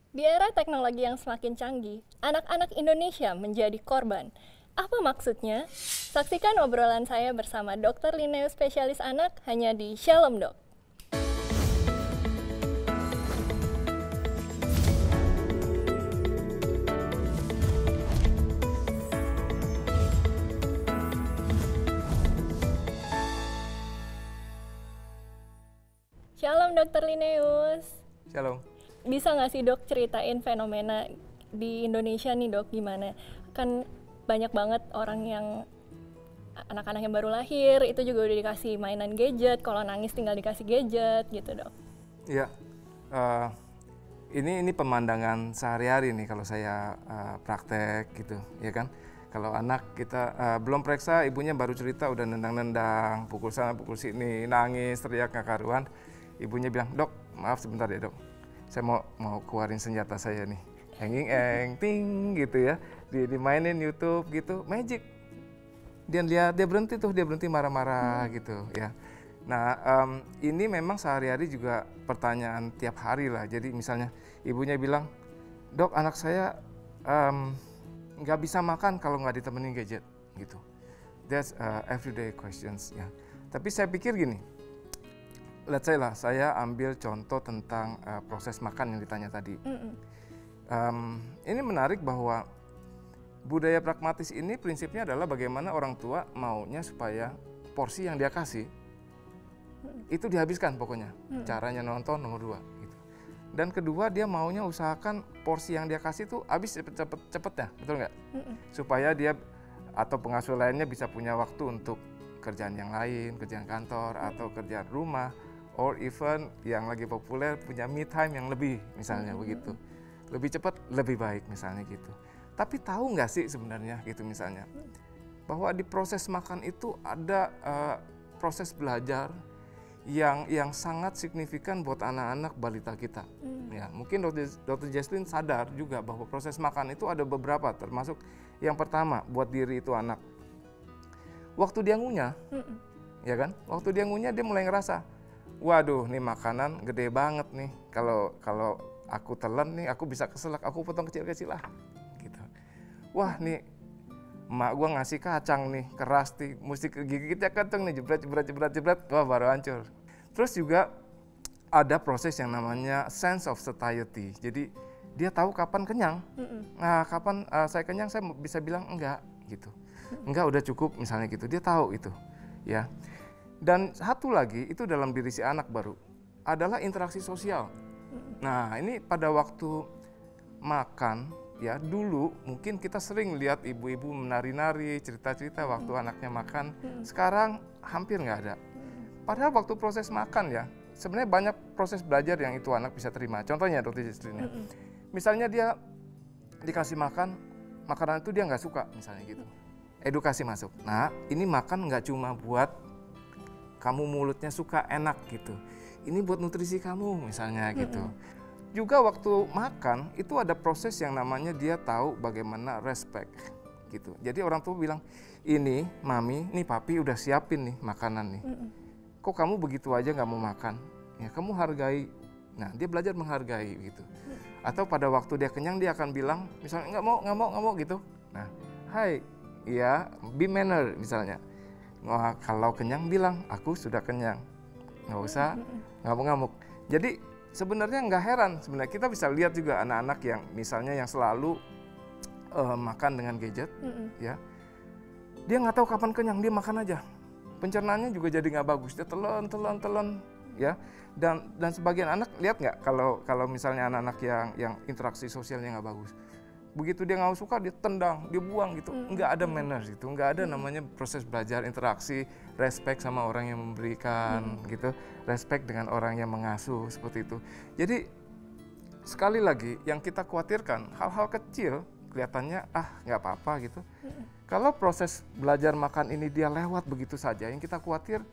Di era teknologi yang semakin canggih, anak-anak Indonesia menjadi korban. Apa maksudnya? Saksikan obrolan saya bersama Dr. Lineo spesialis anak hanya di Shalom Dok. Shalom Dr. Lineus. Shalom. Bisa nggak sih dok ceritain fenomena di Indonesia nih dok gimana? Kan banyak banget orang yang anak-anak yang baru lahir itu juga udah dikasih mainan gadget, kalau nangis tinggal dikasih gadget gitu dok. Iya, ini pemandangan sehari-hari nih kalau saya praktek gitu, ya kan. Kalau anak kita belum periksa, ibunya baru cerita udah nendang-nendang, pukul sana pukul sini, nangis, teriak nggak karuan. Ibunya bilang, dok maaf sebentar ya dok, saya mau keluarin senjata saya nih, eng ting gitu ya, dimainin YouTube gitu, magic. Dia lihat, dia berhenti marah-marah gitu ya. Nah ini memang sehari-hari juga pertanyaan tiap hari lah. Jadi misalnya ibunya bilang, dok anak saya nggak bisa makan kalau nggak ditemenin gadget gitu. That's everyday questions ya. Tapi saya pikir gini, let's say lah saya ambil contoh tentang proses makan yang ditanya tadi. Ini menarik bahwa budaya pragmatis ini prinsipnya adalah bagaimana orang tua maunya supaya porsi yang dia kasih itu dihabiskan pokoknya. Caranya nonton nomor 2 gitu. Dan kedua dia maunya usahakan porsi yang dia kasih tuh habis cepet-cepetnya, betul nggak? Supaya dia atau pengasuh lainnya bisa punya waktu untuk kerjaan yang lain, kerjaan kantor atau kerjaan rumah, or even yang lagi populer punya me time yang lebih misalnya begitu. Lebih cepat, lebih baik misalnya gitu. Tapi tahu nggak sih sebenarnya gitu misalnya, bahwa di proses makan itu ada proses belajar yang sangat signifikan buat anak-anak balita kita. Ya, mungkin Dr. Jesslyn sadar juga bahwa proses makan itu ada beberapa, termasuk yang pertama buat diri itu anak. Waktu dia ngunyah, ya kan? Waktu dia ngunyah dia mulai ngerasa, waduh, nih makanan gede banget nih. Kalau aku telan nih, aku bisa keselak, aku potong kecil-kecil lah. Gitu. Wah, nih emak gua ngasih kacang nih, keras nih, mesti gigitnya kenceng nih, jebret, wah baru hancur. Terus juga ada proses yang namanya sense of satiety. Jadi dia tahu kapan kenyang. Nah, kapan saya kenyang, saya bisa bilang enggak gitu. Enggak, udah cukup misalnya gitu. Dia tahu itu, ya. Dan satu lagi itu dalam diri si anak baru adalah interaksi sosial. Nah, ini pada waktu makan ya, dulu mungkin kita sering lihat ibu-ibu menari-nari, cerita-cerita waktu anaknya makan. Sekarang hampir nggak ada. Padahal waktu proses makan ya, sebenarnya banyak proses belajar yang itu anak bisa terima. Contohnya Dr. Jesslyn, misalnya dia dikasih makan, makanan itu dia nggak suka misalnya gitu. Edukasi masuk. Nah, ini makan nggak cuma buat kamu mulutnya suka enak gitu. Ini buat nutrisi kamu misalnya gitu. Juga waktu makan itu ada proses yang namanya dia tahu bagaimana respect gitu. Jadi orang tua bilang, ini mami, nih papi udah siapin nih makanan nih. Kok kamu begitu aja nggak mau makan? Ya kamu hargai. Nah dia belajar menghargai gitu. Atau pada waktu dia kenyang dia akan bilang, misalnya nggak mau gitu. Nah, hai, ya be manner misalnya. Wah, kalau kenyang bilang, aku sudah kenyang. Nggak usah ngamuk-ngamuk. Jadi sebenarnya nggak heran, sebenarnya kita bisa lihat juga anak-anak yang misalnya yang selalu makan dengan gadget, ya, dia nggak tahu kapan kenyang, dia makan aja. Pencernaannya juga jadi nggak bagus, dia telan, ya. Dan sebagian anak lihat nggak kalau misalnya anak-anak yang interaksi sosialnya nggak bagus, begitu dia nggak suka dia tendang, dia buang gitu, nggak ada manners itu, nggak ada namanya proses belajar interaksi, respect sama orang yang memberikan gitu, respect dengan orang yang mengasuh seperti itu. Jadi sekali lagi yang kita khawatirkan hal-hal kecil kelihatannya nggak apa-apa gitu. Kalau proses belajar makan ini dia lewat begitu saja, yang kita khawatir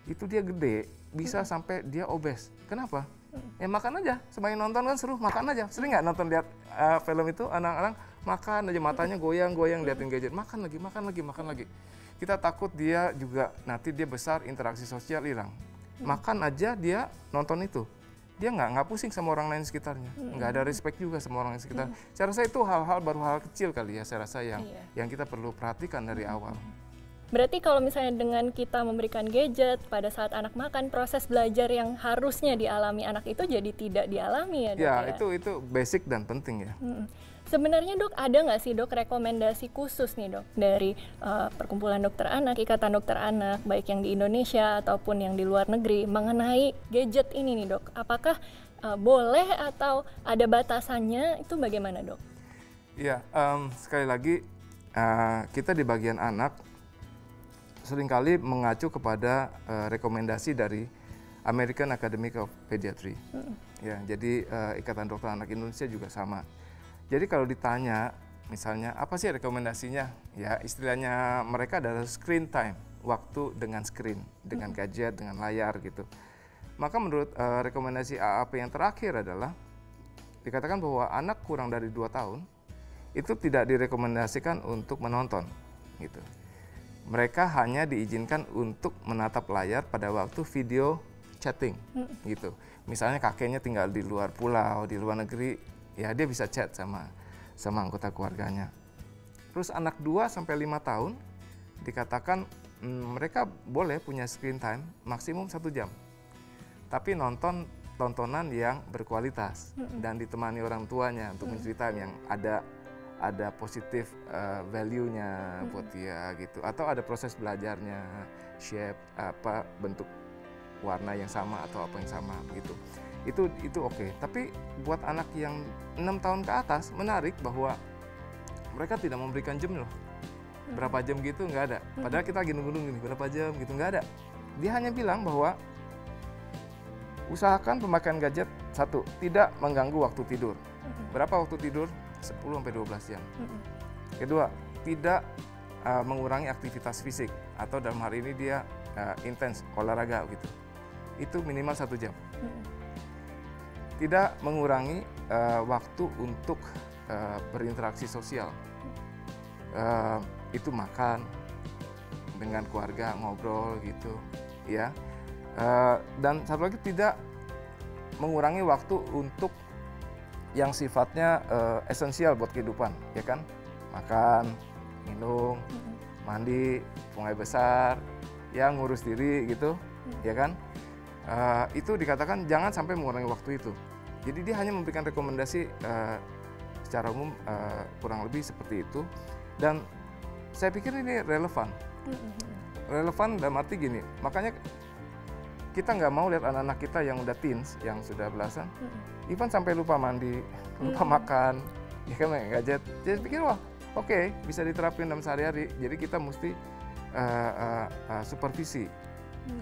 itu dia gede, bisa sampai dia obes. Kenapa? Ya makan aja, semakin nonton kan seru, makan aja. Sering nggak nonton lihat film itu anak-anak makan aja matanya goyang-goyang liatin gadget, makan lagi. Kita takut dia juga nanti dia besar interaksi sosial hilang. Makan aja dia nonton itu. dia nggak pusing sama orang lain sekitarnya, nggak ada respect juga sama orang lain sekitar. Saya rasa itu hal-hal baru hal kecil kali ya, saya rasa yang kita perlu perhatikan dari awal. Berarti kalau misalnya dengan kita memberikan gadget pada saat anak makan, proses belajar yang harusnya dialami anak itu jadi tidak dialami ya Dok? Ya, itu basic dan penting ya. Sebenarnya Dok, ada nggak sih Dok rekomendasi khusus nih Dok dari Perkumpulan Dokter Anak, Ikatan Dokter Anak, baik yang di Indonesia ataupun yang di luar negeri mengenai gadget ini nih Dok? Apakah boleh atau ada batasannya, itu bagaimana Dok? Iya, sekali lagi kita di bagian anak seringkali mengacu kepada rekomendasi dari American Academy of Pediatry. Ya, jadi Ikatan Dokter Anak Indonesia juga sama. Jadi kalau ditanya misalnya apa sih rekomendasinya? Ya, istilahnya mereka adalah screen time, waktu dengan screen, dengan gadget, dengan layar gitu. Maka menurut rekomendasi AAP yang terakhir adalah dikatakan bahwa anak kurang dari 2 tahun itu tidak direkomendasikan untuk menonton gitu. Mereka hanya diizinkan untuk menatap layar pada waktu video chatting gitu. Misalnya kakeknya tinggal di luar pulau, di luar negeri, ya dia bisa chat sama anggota keluarganya. Terus anak 2 sampai 5 tahun dikatakan mereka boleh punya screen time maksimum 1 jam. Tapi nonton tontonan yang berkualitas dan ditemani orang tuanya untuk menceritakan yang ada positif value-nya buat dia gitu, atau ada proses belajarnya, shape apa bentuk warna yang sama atau apa yang sama gitu. Itu oke. Tapi buat anak yang 6 tahun ke atas menarik bahwa mereka tidak memberikan jam loh. Berapa jam gitu nggak ada. Padahal kita lagi nunggu-nunggu nih berapa jam gitu, nggak ada. Dia hanya bilang bahwa usahakan pemakaian gadget 1, tidak mengganggu waktu tidur. Berapa waktu tidur? 10-12 jam. Kedua, tidak mengurangi aktivitas fisik atau dalam hari ini dia intens olahraga gitu. Itu minimal 1 jam. Tidak mengurangi waktu untuk berinteraksi sosial. Itu makan dengan keluarga, ngobrol gitu, ya. Dan satu lagi tidak mengurangi waktu untuk yang sifatnya esensial buat kehidupan, ya kan? Makan, minum, mandi, buang air besar, ya ngurus diri gitu, ya kan? Itu dikatakan jangan sampai mengurangi waktu itu. Jadi dia hanya memberikan rekomendasi secara umum kurang lebih seperti itu. Dan saya pikir ini relevan. Relevan dalam arti gini, makanya kita nggak mau lihat anak-anak kita yang udah teens, yang sudah belasan, even sampai lupa mandi, lupa makan, ya kan main gadget. Jadi pikir wah, oke, bisa diterapin dalam sehari-hari. Jadi kita mesti supervisi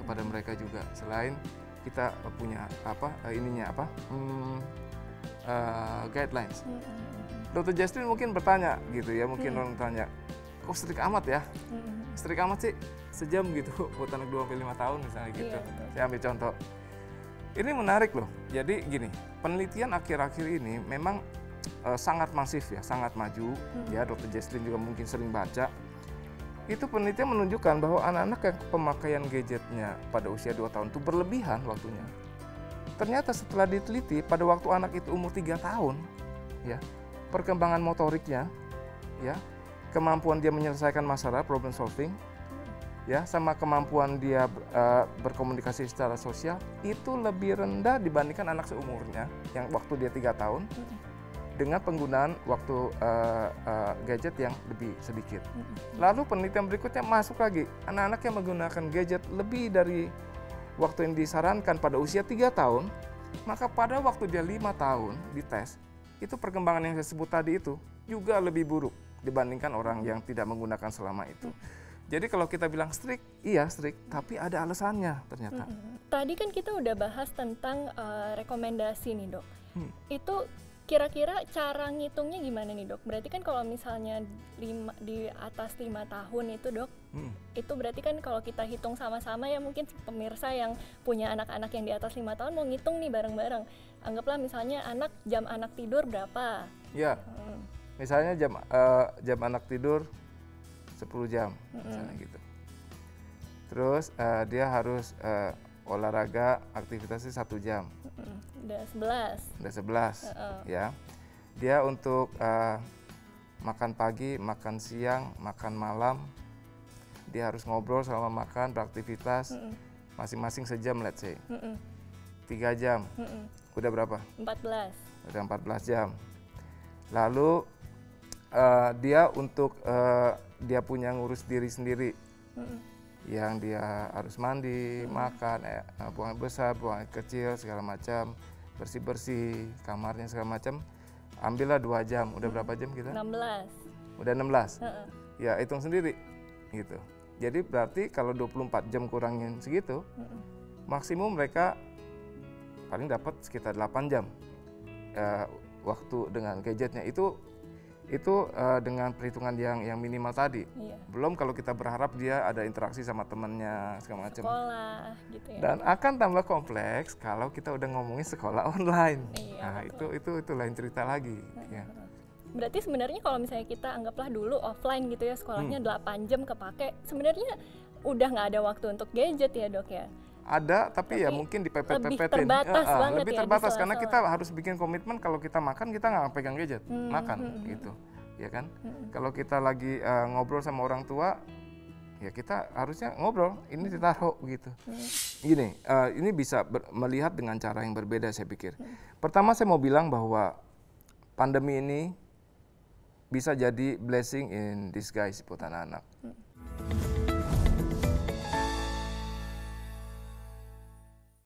kepada mereka juga. Selain kita punya guidelines. Dr. Justin mungkin bertanya gitu ya, mungkin orang tanya, kok strict amat ya? Strict amat sih, sejam gitu buat anak 2-5 tahun misalnya gitu. Saya ambil contoh. Ini menarik loh. Jadi gini, penelitian akhir-akhir ini memang sangat masif ya, sangat maju. Ya, Dr. Jesslyn juga mungkin sering baca. Itu penelitian menunjukkan bahwa anak-anak yang pemakaian gadgetnya pada usia 2 tahun itu berlebihan waktunya. Ternyata setelah diteliti pada waktu anak itu umur 3 tahun, ya, perkembangan motoriknya, ya, kemampuan dia menyelesaikan masalah, problem solving, ya, sama kemampuan dia berkomunikasi secara sosial itu lebih rendah dibandingkan anak seumurnya yang waktu dia 3 tahun dengan penggunaan waktu gadget yang lebih sedikit. Lalu penelitian berikutnya masuk lagi, anak-anak yang menggunakan gadget lebih dari waktu yang disarankan pada usia 3 tahun, maka pada waktu dia 5 tahun dites, itu perkembangan yang saya sebut tadi itu juga lebih buruk dibandingkan orang yang tidak menggunakan selama itu. Jadi kalau kita bilang strict, iya strict, tapi ada alasannya ternyata. Tadi kan kita udah bahas tentang rekomendasi nih Dok. Itu kira-kira cara ngitungnya gimana nih Dok? Berarti kan kalau misalnya di atas 5 tahun itu Dok, itu berarti kan kalau kita hitung sama-sama ya mungkin pemirsa yang punya anak-anak yang di atas 5 tahun mau ngitung nih bareng-bareng. Anggaplah misalnya jam anak tidur berapa? Ya. Misalnya jam anak tidur 10 jam, misalnya gitu. Terus dia harus olahraga aktivitasnya 1 jam. Udah 11. Udah 11, ya. Dia untuk makan pagi, makan siang, makan malam, dia harus ngobrol selama makan, beraktivitas, masing-masing sejam let's say. 3 jam, udah berapa? 14. Udah 14 jam. Lalu dia untuk dia punya ngurus diri sendiri, yang dia harus mandi, makan, buang air besar, buang air kecil, segala macam, bersih-bersih, kamarnya segala macam, ambillah 2 jam. Udah berapa jam kita? 16. Udah 16? Ya hitung sendiri, gitu. Jadi berarti kalau 24 jam kurangin segitu, maksimum mereka paling dapat sekitar 8 jam waktu dengan gadgetnya. Itu dengan perhitungan yang minimal tadi. Belum kalau kita berharap dia ada interaksi sama temannya segala macam. Sekolah gitu ya. Dan akan tambah kompleks kalau kita udah ngomongin sekolah online. Nah, itu lain cerita lagi. Ya. Berarti sebenarnya kalau misalnya kita anggaplah dulu offline gitu ya, sekolahnya 8 jam kepake, sebenarnya udah nggak ada waktu untuk gadget ya dok ya? Ada, tapi ya mungkin dipepet-pepetin. Lebih terbatas banget lebih ya, terbatas karena kita harus bikin komitmen kalau kita makan kita nggak pegang gadget, makan gitu, ya kan? Kalau kita lagi ngobrol sama orang tua, ya kita harusnya ngobrol, ini ditaruh gitu. Gini, ini bisa melihat dengan cara yang berbeda saya pikir. Pertama saya mau bilang bahwa pandemi ini bisa jadi blessing in disguise buat anak-anak.